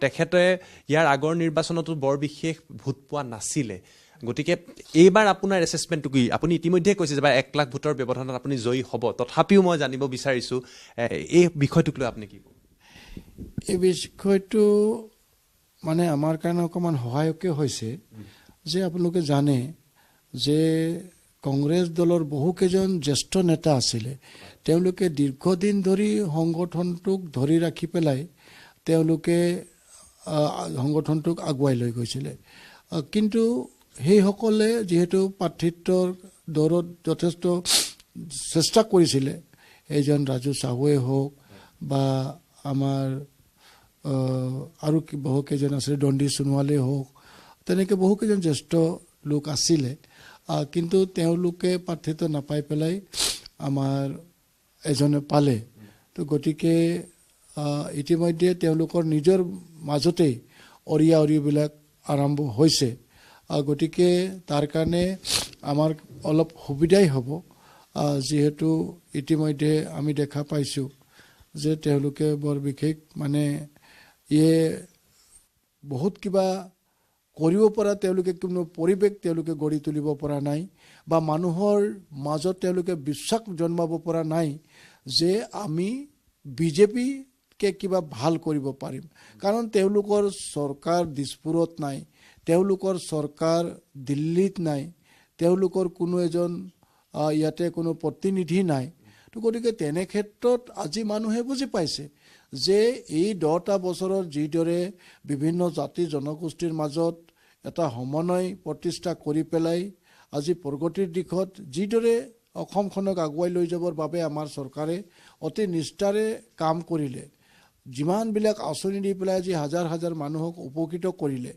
তেখেতে ইয়াৰ আগৰ নিৰ্বাচনতো বৰ বিশেষ ভোট পোৱা নাছিলে গতিকে এইবাৰ আপোনাৰ এছেছমেণ্টটো কি আপুনি ইতিমধ্যে কৈছে যে 1 লাখ ভোটৰ ব্যৱধানত আপুনি জয়ী হ'ব তথাপিও মই জানিব বিচাৰিছোঁ এই বিষয়টোক লৈ আপুনি কি ক'ব এই বিষয়টো মানে আমাৰ কাৰণে অকণমান সহায়কে হৈছে যে আপোনালোকে জানে যে কংগ্ৰেছ দলৰ বহুকেইজন জ্যেষ্ঠ নেতা আছিলে তেওঁলোকে দীৰ্ঘদিন ধৰি সংগঠনটোক ধৰি ৰাখি পেলাই তেওঁলোকে সংগঠনটোক আগুৱাই লৈ গৈছিলে কিন্তু সেইসকলে যিহেতু প্ৰাৰ্থিত্বৰ দৌৰত যথেষ্ট চেষ্টা কৰিছিলে এইজন ৰাজু চাহুৱে হওক বা আমাৰ আৰু বহুকেইজন আছিলে দণ্ডি সোণোৱালেই হওক তেনেকৈ বহুকেইজন জ্যেষ্ঠ লোক আছিলে কিন্তু তেওঁলোকে প্ৰাৰ্থিত্ব নাপাই পেলাই আমাৰ এজনে পালে তো গতিকে ইতিমধ্যে তেওঁলোকৰ নিজৰ মাজতেই অৰিয়া অৰিবিলাক আৰম্ভ হৈছে গতিকে তাৰ কাৰণে আমাৰ অলপ সুবিধাই হ'ব যিহেতু ইতিমধ্যে আমি দেখা পাইছোঁ যে তেওঁলোকে বৰ বিশেষ মানে বহুত কিবা কৰিব পৰা তেওঁলোকে কোনো পৰিৱেশ তেওঁলোকে গঢ়ি তুলিব পৰা নাই বা মানুহৰ মাজত তেওঁলোকে বিশ্বাস জন্মাব পৰা নাই যে আমি বিজেপিকে কিবা ভাল কৰিব পাৰিম কাৰণ তেওঁলোকৰ চৰকাৰ দিছপুৰত নাই তেওঁলোকৰ চৰকাৰ দিল্লীত নাই তেওঁলোকৰ কোনো এজন ইয়াতে কোনো প্ৰতিনিধি নাই তো গতিকে তেনে ক্ষেত্ৰত আজি মানুহে বুজি পাইছে যে এই 10টা বছৰত যিদৰে বিভিন্ন জাতি জনগোষ্ঠীৰ মাজত এটা সমন্বয় প্ৰতিষ্ঠা কৰি পেলাই আজি প্ৰগতিৰ দিশত যিদৰে অসমখনক আগুৱাই লৈ যাবৰ বাবে আমাৰ চৰকাৰে অতি নিষ্ঠাৰে কাম কৰিলে যিমানবিলাক আঁচনি দি পেলাই আজি হাজাৰ হাজাৰ মানুহক উপকৃত কৰিলে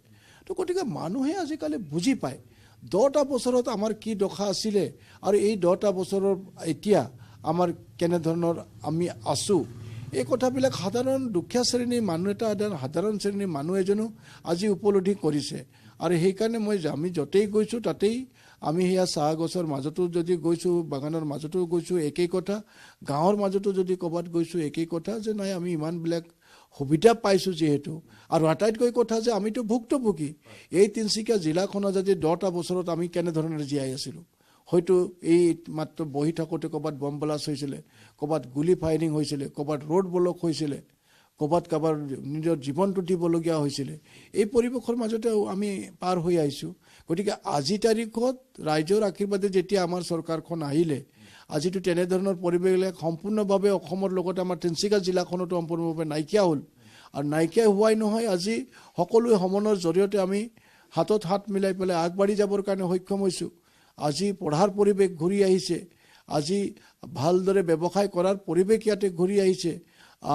তো গতিকে মানুহে আজিকালি বুজি পায় 10টা বছৰত আমাৰ কি দশা আছিলে আৰু এই 10টা বছৰৰ এতিয়া আমাৰ কেনেধৰণৰ আমি আছোঁ এই কথাবিলাক সাধাৰণ দুখীয়া শ্ৰেণীৰ মানুহ এটা সাধাৰণ শ্ৰেণীৰ মানুহ এজনো আজি উপলব্ধি কৰিছে আৰু সেইকাৰণে আমি য'তেই গৈছোঁ তাতেই আমি সেয়া চাহ গছৰ মাজতো যদি গৈছোঁ বাগানৰ মাজতো গৈছোঁ একেই কথা গাঁৱৰ মাজতো যদি ক'ৰবাত গৈছোঁ একেই কথা যে নাই আমি ইমানবিলাক সুবিধা পাইছোঁ যিহেতু আৰু আটাইতকৈ কথা যে আমিতো ভুক্তভোগী এই তিনিচুকীয়া জিলাখনত যদি 10টা বছৰত আমি কেনেধৰণে জীয়াই আছিলোঁ হয়তো এই মাত্ৰ বহি থাকোঁতে ক'ৰবাত বম ব্লাষ্ট হৈছিলে ক'ৰবাত গুলি ফায়াৰিং হৈছিলে ক'ৰবাত ৰোড ব্লক হৈছিলে ক'ৰবাত কাৰোবাৰ নিজৰ জীৱনটো দিবলগীয়া হৈছিলে এই পৰিৱেশৰ মাজতে আমি পাৰ হৈ আহিছোঁ গতিকে আজি তাৰিখত ৰাইজৰ আশীৰ্বাদে যেতিয়া আমাৰ চৰকাৰখন আহিলে আজিতো তেনেধৰণৰ পৰিৱেশবিলাক সম্পূৰ্ণভাৱে অসমৰ লগতে আমাৰ তিনিচুকীয়া জিলাখনতো সম্পূৰ্ণভাৱে নাইকিয়া হ'ল আৰু নাইকিয়া হোৱাই নহয় আজি সকলোৱে সমন্বয়ৰ জৰিয়তে আমি হাতত হাত মিলাই পেলাই আগবাঢ়ি যাবৰ কাৰণে সক্ষম হৈছোঁ আজি পঢ়াৰ পৰিৱেশ ঘূৰি আহিছে আজি ভালদৰে ব্যৱসায় কৰাৰ পৰিৱেশ ইয়াতে ঘূৰি আহিছে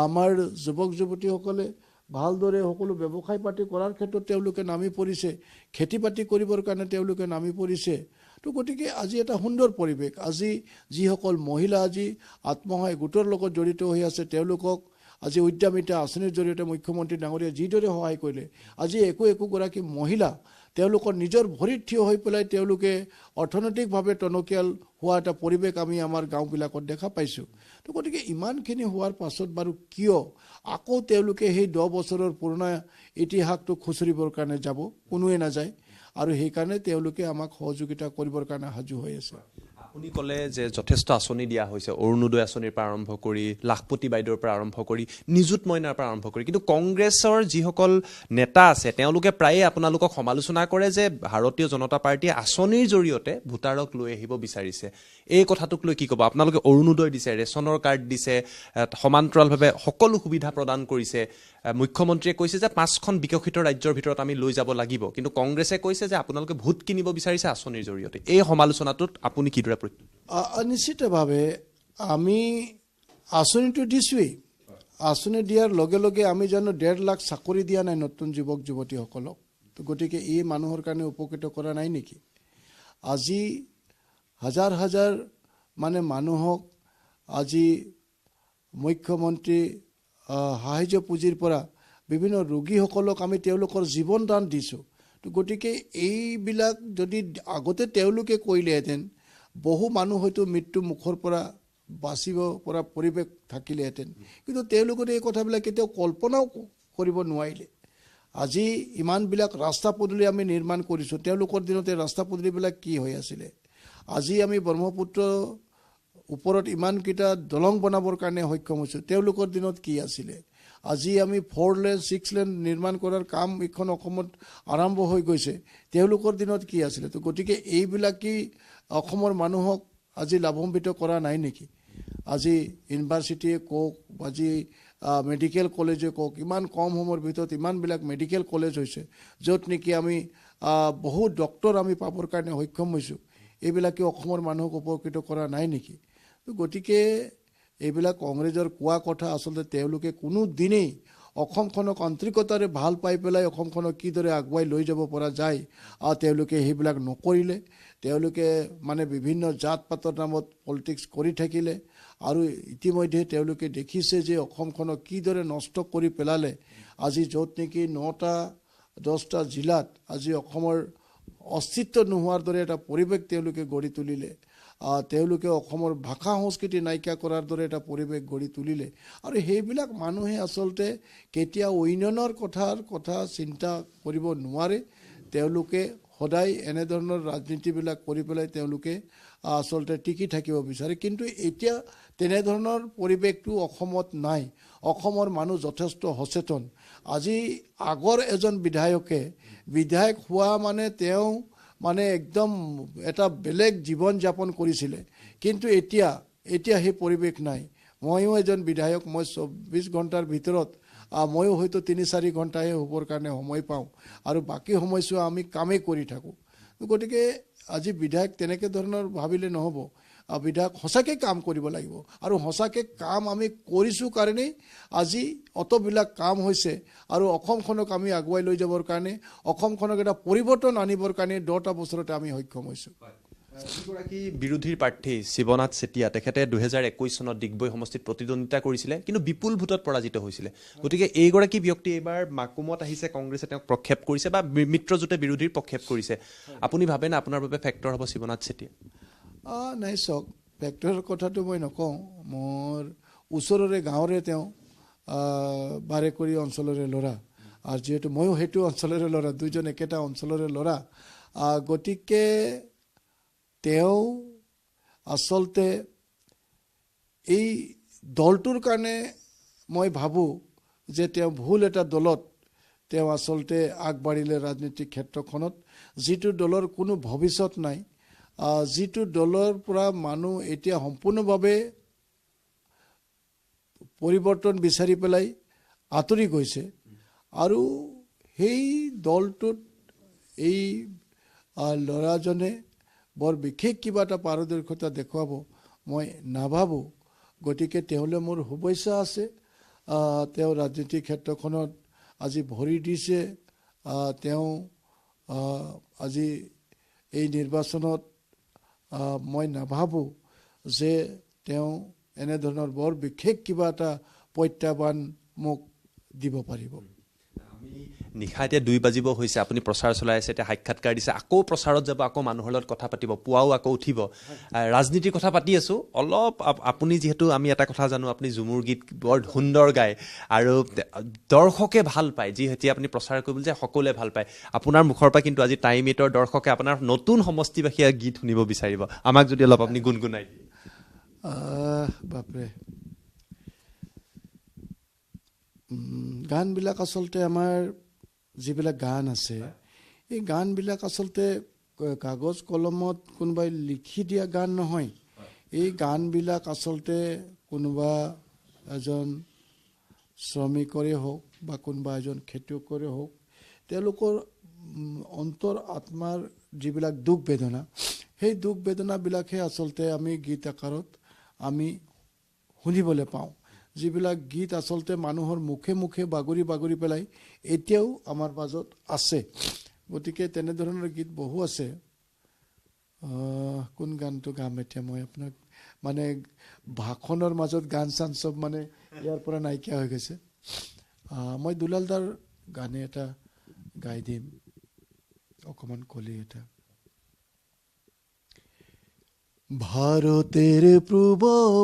আমাৰ যুৱক যুৱতীসকলে ভালদৰে সকলো ব্যৱসায় পাতি কৰাৰ ক্ষেত্ৰত তেওঁলোকে নামি পৰিছে, খেতি বাতি কৰিবৰ কাৰণে তেওঁলোকে নামি পৰিছে। তো গতিকে আজি এটা সুন্দৰ পৰিৱেশ। আজি যিসকল মহিলা আজি আত্মসহায়ক গোটৰ লগত জড়িত হৈ আছে তেওঁলোকক আজি উদ্যমিতা আঁচনিৰ জৰিয়তে মুখ্যমন্ত্ৰী ডাঙৰীয়াই যিদৰে সহায় কৰিলে, আজি একোগৰাকী মহিলা তেওঁলোকৰ নিজৰ ভৰিত থিয় হৈ পেলাই তেওঁলোকে অৰ্থনৈতিকভাৱে টনকিয়াল হোৱা এটা পৰিৱেশ আমি আমাৰ গাঁওবিলাকত দেখা পাইছোঁ। তো গতিকে ইমানখিনি হোৱাৰ পাছত বাৰু কিয় আকৌ তেওঁলোকে সেই 10 বছৰৰ পুৰণা ইতিহাসটো খুচৰিবৰ কাৰণে যাব? কোনোৱে নাযায়। আৰু সেইকাৰণে তেওঁলোকে আমাক সহযোগিতা কৰিবৰ কাৰণে সাজু হৈ আছে। আপুনি ক'লে যে যথেষ্ট আঁচনি দিয়া হৈছে, অৰুণোদয় আঁচনিৰ পৰা আৰম্ভ কৰি, লাখপতি বাইদেউৰ পৰা আৰম্ভ কৰি, নিযুত মইনাৰ পৰা আৰম্ভ কৰি, কিন্তু কংগ্ৰেছৰ যিসকল নেতা আছে তেওঁলোকে প্ৰায়ে আপোনালোকক সমালোচনা কৰে যে ভাৰতীয় জনতা পাৰ্টীয়ে আঁচনিৰ জৰিয়তে ভোটাৰক লৈ আহিব বিচাৰিছে। এই কথাটোক লৈ কি ক'ব? আপোনালোকে অৰুণোদয় দিছে, ৰেচনৰ কাৰ্ড দিছে, সমান্তৰালভাৱে সকলো সুবিধা প্ৰদান কৰিছে। মুখ্যমন্ত্ৰীয়ে কৈছে যে 5খন বিকশিত ৰাজ্যৰ ভিতৰত আমি লৈ যাব লাগিব, কিন্তু কংগ্ৰেছে কৈছে যে আপোনালোকে ভোট কিনিব বিচাৰিছে আঁচনিৰ জৰিয়তে। এই সমালোচনাটোত আপুনি কিদৰে? নিশ্চিতভাৱে আমি আঁচনিটো দিছোঁৱেই। আঁচনি দিয়াৰ লগে লগে আমি জানো 1.5 লাখ চাকৰি দিয়া নাই নতুন যুৱক যুৱতীসকলক? তো গতিকে এই মানুহৰ কাৰণে উপকৃত কৰা নাই নেকি? আজি হাজাৰ হাজাৰ মানুহক আজি মুখ্যমন্ত্ৰী সাহায্য পুঁজিৰ পৰা বিভিন্ন ৰোগীসকলক আমি তেওঁলোকৰ জীৱন দান দিছোঁ। তো গতিকে এইবিলাক যদি আগতে তেওঁলোকে কৰিলেহেঁতেন বহু মানুহ হয়তো মৃত্যু মুখৰ পৰা বাচিব পৰা পৰিৱেশ থাকিলেহেঁতেন, কিন্তু তেওঁলোকে এই কথাবিলাক কেতিয়াও কল্পনাও কৰিব নোৱাৰিলে। আজি ইমানবিলাক ৰাস্তা পদূলি আমি নিৰ্মাণ কৰিছোঁ, তেওঁলোকৰ দিনতে ৰাস্তা পদূলিবিলাক কি হৈ আছিলে? আজি আমি ব্ৰহ্মপুত্ৰ ওপৰত ইমানকেইটা দলং বনাবৰ কাৰণে সক্ষম হৈছোঁ, তেওঁলোকৰ দিনত কি আছিলে? আজি আমি 4 লেন 6 লেন নিৰ্মাণ কৰাৰ কাম এইখন অসমত আৰম্ভ হৈ গৈছে, তেওঁলোকৰ দিনত কি আছিলে? তো গতিকে এইবিলাক কি অসমৰ মানুহক আজি লাভান্বিত কৰা নাই নেকি? আজি ইউনিভাৰ্চিটিয়ে কওক, আজি মেডিকেল কলেজে কওক, ইমান কম সময়ৰ ভিতৰত ইমানবিলাক মেডিকেল কলেজ হৈছে, য'ত নেকি আমি বহু ডক্তৰ আমি পাবৰ কাৰণে সক্ষম হৈছোঁ। এইবিলাকে অসমৰ মানুহক উপকৃত কৰা নাই নেকি? তো গতিকে এইবিলাক কংগ্ৰেছৰ কোৱা কথা আচলতে তেওঁলোকে কোনো দিনেই অসমখনক আন্তৰিকতাৰে ভাল পাই পেলাই অসমখনক কিদৰে আগুৱাই লৈ যাব পৰা যায় তেওঁলোকে সেইবিলাক নকৰিলে। তেওঁলোকে বিভিন্ন জাত পাতৰ নামত পলিটিক্স কৰি থাকিলে আৰু ইতিমধ্যে তেওঁলোকে দেখিছে যে অসমখনক কিদৰে নষ্ট কৰি পেলালে। আজি য'ত নেকি 9টা 10টা জিলাত আজি অসমৰ অস্তিত্ব নোহোৱাৰ দৰে এটা পৰিৱেশ তেওঁলোকে গঢ়ি তুলিলে। তেওঁলোকে অসমৰ ভাষা সংস্কৃতি নাইকিয়া কৰাৰ দৰে এটা পৰিৱেশ গঢ়ি তুলিলে। আৰু সেইবিলাক মানুহে আচলতে কেতিয়াও উন্নয়নৰ কথা চিন্তা কৰিব নোৱাৰে। তেওঁলোকে সদায় এনেধৰণৰ ৰাজনীতিবিলাক কৰি পেলাই তেওঁলোকে আচলতে টিকি থাকিব বিচাৰে। কিন্তু এতিয়া তেনেধৰণৰ পৰিৱেশটো অসমত নাই। অসমৰ মানুহ যথেষ্ট সচেতন। আজি আগৰ এজন বিধায়ক হোৱা তেওঁ একদম এটা বেলেগ জীৱন যাপন কৰিছিলে, কিন্তু এতিয়া সেই পৰিৱেশ নাই। ময়ো এজন বিধায়ক, মই 24 ঘণ্টাৰ ভিতৰত ময়ো হয়তো 3-4 ঘণ্টাহে শুবৰ কাৰণে সময় পাওঁ, আৰু বাকী সময়ছোৱা আমি কামেই কৰি থাকোঁ। গতিকে আজি বিধায়ক তেনেকৈ ধৰণৰ ভাবিলে নহ'ব। বিধায়ক সঁচাকৈ কাম কৰিব লাগিব, আৰু সঁচাকৈ কাম আমি কৰিছোঁ কাৰণেই আজি অতবিলাক কাম হৈছে, আৰু অসমখনক আমি আগুৱাই লৈ যাবৰ কাৰণে, অসমখনক এটা পৰিৱৰ্তন আনিবৰ কাৰণে 10টা বছৰতে আমি সক্ষম হৈছোঁ। এগৰাকী বিৰোধীৰ প্ৰাৰ্থী শিৱনাথ চেতিয়া, তেখেতে 2021 চনত ডিগবৈ সমষ্টিত প্ৰতিদ্বন্দ্বিতা কৰিছিলে, কিন্তু বিপুল ভোটত পৰাজিত হৈছিলে। গতিকে এইগৰাকী ব্যক্তি এইবাৰ মাকুমত আহিছে, কংগ্ৰেছে তেওঁক প্ৰক্ষেপ কৰিছে বা মিত্ৰজোঁটে বিৰোধীৰ প্ৰক্ষেপ কৰিছে। আপুনি ভাবেনে আপোনাৰ বাবে ফেক্টৰ হ'ব শিৱনাথ চেতিয়া? নাই, চাওক, ফেক্টৰৰ কথাটো মই নকওঁ। মোৰ ওচৰৰে গাঁৱৰে তেওঁ বাৰেকুৰি অঞ্চলৰে ল'ৰা, আৰু যিহেতু ময়ো সেইটো অঞ্চলৰে ল'ৰা, দুইজন একেটা অঞ্চলৰে ল'ৰা। গতিকে তেওঁ আচলতে এই দলটোৰ কাৰণে মই ভাবোঁ যে তেওঁ ভুল এটা দলত তেওঁ আচলতে আগবাঢ়িলে ৰাজনীতিক ক্ষেত্ৰখনত, যিটো দলৰ কোনো ভৱিষ্যত নাই, যিটো দলৰ পৰা মানুহ এতিয়া সম্পূৰ্ণভাৱে পৰিৱৰ্তন বিচাৰি পেলাই আঁতৰি গৈছে। আৰু সেই দলটোত এই ল'ৰাজনে বৰ বিশেষ কিবা এটা পাৰদৰ্শিতা দেখুৱাব মই নাভাবোঁ। গতিকে তেওঁলৈ মোৰ শুভেচ্ছা আছে। তেওঁ ৰাজনীতিৰ ক্ষেত্ৰখনত আজি ভৰি দিছে তেওঁ আজি এই নিৰ্বাচনত মই নাভাবোঁ যে তেওঁ এনেধৰণৰ বৰ বিশেষ কিবা এটা প্ৰত্যাহ্বান মোক দিব পাৰিব। নিশা এতিয়া 2 বাজিব হৈছে, আপুনি প্ৰচাৰ চলাই আছে, এতিয়া সাক্ষাৎকাৰ দিছে, আকৌ প্ৰচাৰত যাব, আকৌ মানুহৰ লগত কথা পাতিব, পুৱাও আকৌ উঠিব। ৰাজনীতিৰ কথা পাতি আছোঁ অলপ। আপুনি যিহেতু আমি এটা কথা জানো, আপুনি ঝুমুৰ গীত বৰ সুন্দৰ গায় আৰু দৰ্শকে ভাল পায়, যিহেতু আপুনি প্ৰচাৰ কৰিবলৈ যে সকলোৱে ভাল পায়। আপোনাৰ মুখৰ পৰা কিন্তু আজি টাইম 8ৰ দৰ্শকে আপোনাৰ নতুন সমষ্টিবাসীয়ে গীত শুনিব বিচাৰিব। আমাক যদি অলপ আপুনি গুণগুণাই দিয়ে। বাপৰে, গানবিলাক আচলতে আমাৰ যিবিলাক গান আছে, এই গানবিলাক আচলতে কাগজ কলমত কোনোবাই লিখি দিয়া গান নহয়। এই গানবিলাক আচলতে কোনোবা এজন শ্ৰমিকৰে হওক বা কোনোবা এজন খেতিয়কৰে হওক, তেওঁলোকৰ অন্তৰ আত্মাৰ যিবিলাক দুখ বেদনা, সেই দুখ বেদনাবিলাকহে আচলতে আমি গীত আকাৰত আমি শুনিবলৈ পাওঁ। যিবিলাক গীত আচলতে মানুহৰ মুখে মুখে বাগৰি বাগৰি পেলাই এতিয়াও আমাৰ মাজত আছে। গতিকে তেনেধৰণৰ গীত বহু আছে। কোন গানটো গাম এতিয়া মই আপোনাক, মানে ভাষণৰ মাজত গান চান চব মানে ইয়াৰ পৰা নাইকিয়া হৈ গৈছে। মই দুলালদাৰ গানে এটা গাই দিম, অকণমান কলি এটা। ভারতের পূর্ব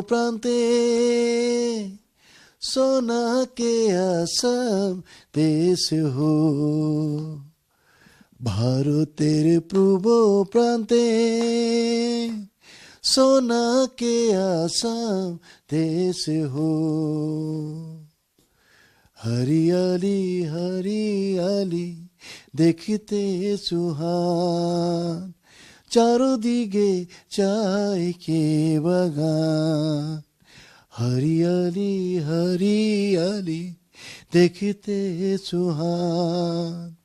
প্রান্তে সোনা কে আসাম দেশ হো, ভারতের পূর্ব প্রান্তে সোনা কে আসাম দেশ হো, हरियाली हरियाली देखते सुहान, चारों दिगे चाय के बागान, हरियाली हरियाली देखते सुहान,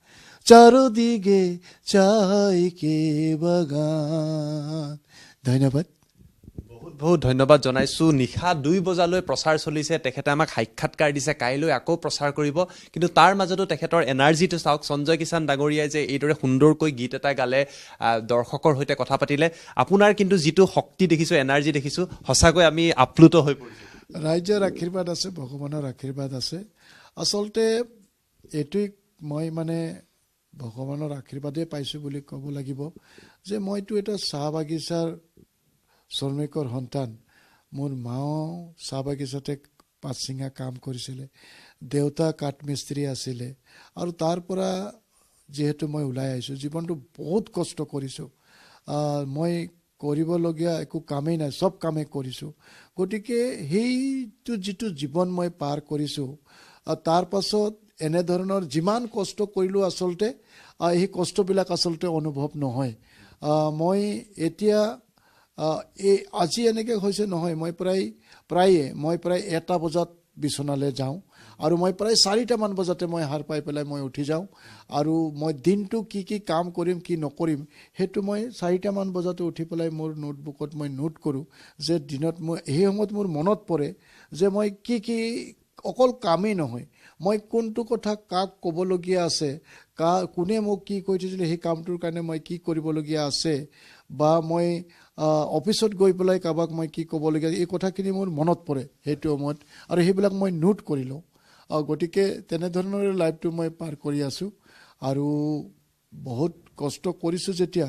चारों दिगे चाय के बागान। धन्यवाद। বহুত বহুত ধন্যবাদ জনাইছোঁ। নিশা 2 বজালৈ প্ৰচাৰ চলিছে, তেখেতে আমাক সাক্ষাৎকাৰ দিছে, কাইলৈ আকৌ প্ৰচাৰ কৰিব। কিন্তু তাৰ মাজতো তেখেতৰ এনাৰ্জিটো চাওক। সঞ্জয় কিষাণ ডাঙৰীয়াই যে এইদৰে সুন্দৰকৈ গীত এটা গালে, দৰ্শকৰ সৈতে কথা পাতিলে, আপোনাৰ কিন্তু যিটো শক্তি দেখিছোঁ, এনাৰ্জি দেখিছোঁ, সঁচাকৈ আমি আপ্লুত হৈ পৰিছোঁ। ৰাইজৰ আশীৰ্বাদ আছে, ভগৱানৰ আশীৰ্বাদ আছে। আচলতে এইটোৱেই মই মানে ভগৱানৰ আশীৰ্বাদেই পাইছোঁ বুলি ক'ব লাগিব যে মইতো এটা চাহ বাগিচাৰ শ্ৰমিকৰ সন্তান। মোৰ মাও চাহ বাগিচাতে পাত ছিঙা কাম কৰিছিলে, দেউতা কাঠমিস্ত্ৰী আছিলে, আৰু তাৰ পৰা যিহেতু মই ওলাই আহিছোঁ, জীৱনটো বহুত কষ্ট কৰিছোঁ। মই কৰিবলগীয়া একো কামেই নাই, চব কামেই কৰিছোঁ। গতিকে সেইটো যিটো জীৱন মই পাৰ কৰিছোঁ, তাৰ পাছত এনেধৰণৰ যিমান কষ্ট কৰিলোঁ আচলতে সেই কষ্টবিলাক আচলতে অনুভৱ নহয়। মই এতিয়া এই আজি এনেকৈ হৈছে নহয়, মই প্ৰায়ে 1টা বজাত বিচনালৈ যাওঁ, আৰু মই প্ৰায় 4টামান বজাতে মই সাৰ পাই পেলাই মই উঠি যাওঁ, আৰু মই দিনটো কি কি কাম কৰিম কি নকৰিম সেইটো মই 4টামান বজাতে উঠি পেলাই মোৰ নোটবুকত মই নোট কৰোঁ, যে দিনত মই সেই সময়ত মোৰ মনত পৰে যে মই কি কি, অকল কামেই নহয়, মই কোনটো কথা কাক ক'বলগীয়া আছে, কোনে মোক কি কৈ থৈছিলে, সেই কামটোৰ কাৰণে মই কি কৰিবলগীয়া আছে, বা মই অফিচত গৈ পেলাই কাৰোবাক মই কি ক'বলগীয়া, এই কথাখিনি মোৰ মনত পৰে সেইটো সময়ত, আৰু সেইবিলাক মই নোট কৰি লওঁ। গতিকে তেনেধৰণৰ লাইফটো মই পাৰ কৰি আছোঁ। আৰু বহুত কষ্ট কৰিছোঁ যেতিয়া,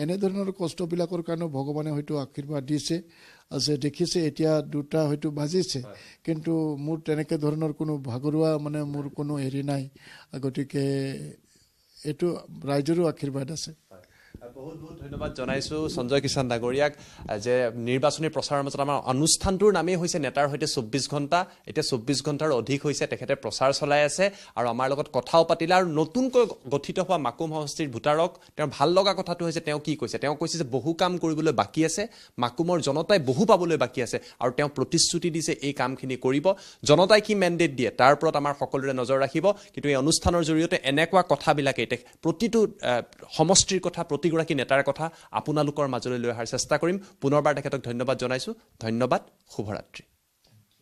এনেধৰণৰ কষ্টবিলাকৰ কাৰণেও ভগৱানে হয়তো আশীৰ্বাদ দিছে, যে দেখিছে এতিয়া 2টা হয়তো বাজিছে, কিন্তু মোৰ তেনেকৈ ধৰণৰ কোনো ভাগৰুৱা মানে মোৰ কোনো হেৰি নাই। গতিকে এইটো ৰাইজৰো আশীৰ্বাদ আছে। বহুত বহুত ধন্যবাদ জনাইছোঁ সঞ্জয় কিষাণ ডাঙৰীয়াক, যে নিৰ্বাচনী প্ৰচাৰৰ মাজত আমাৰ অনুষ্ঠানটোৰ নামেই হৈছে নেতাৰ সৈতে 24 ঘণ্টা। এতিয়া 24 ঘণ্টাৰ অধিক হৈছে তেখেতে প্ৰচাৰ চলাই আছে, আৰু আমাৰ লগত কথাও পাতিলে। আৰু নতুনকৈ গঠিত হোৱা মাকুম সমষ্টিৰ ভোটাৰক তেওঁৰ ভাল লগা কথাটো হৈছে, তেওঁ কি কৈছে, তেওঁ কৈছে যে বহু কাম কৰিবলৈ বাকী আছে, মাকুমৰ জনতাই বহু পাবলৈ বাকী আছে, আৰু তেওঁ প্ৰতিশ্ৰুতি দিছে এই কামখিনি কৰিব। জনতাই কি মেণ্ডেট দিয়ে তাৰ ওপৰত আমাৰ সকলোৰে নজৰ ৰাখিব। কিন্তু এই অনুষ্ঠানৰ জৰিয়তে এনেকুৱা কথাবিলাকেই প্ৰতিটো সমষ্টিৰ কথা, প্ৰতিগৰাকী নেতাৰ কথা আপোনালোকৰ মাজলৈ লৈ অহাৰ চেষ্টা কৰিম। পুনৰবাৰ তেখেতক ধন্যবাদ জনাইছোঁ। ধন্যবাদ, শুভৰাত্ৰি।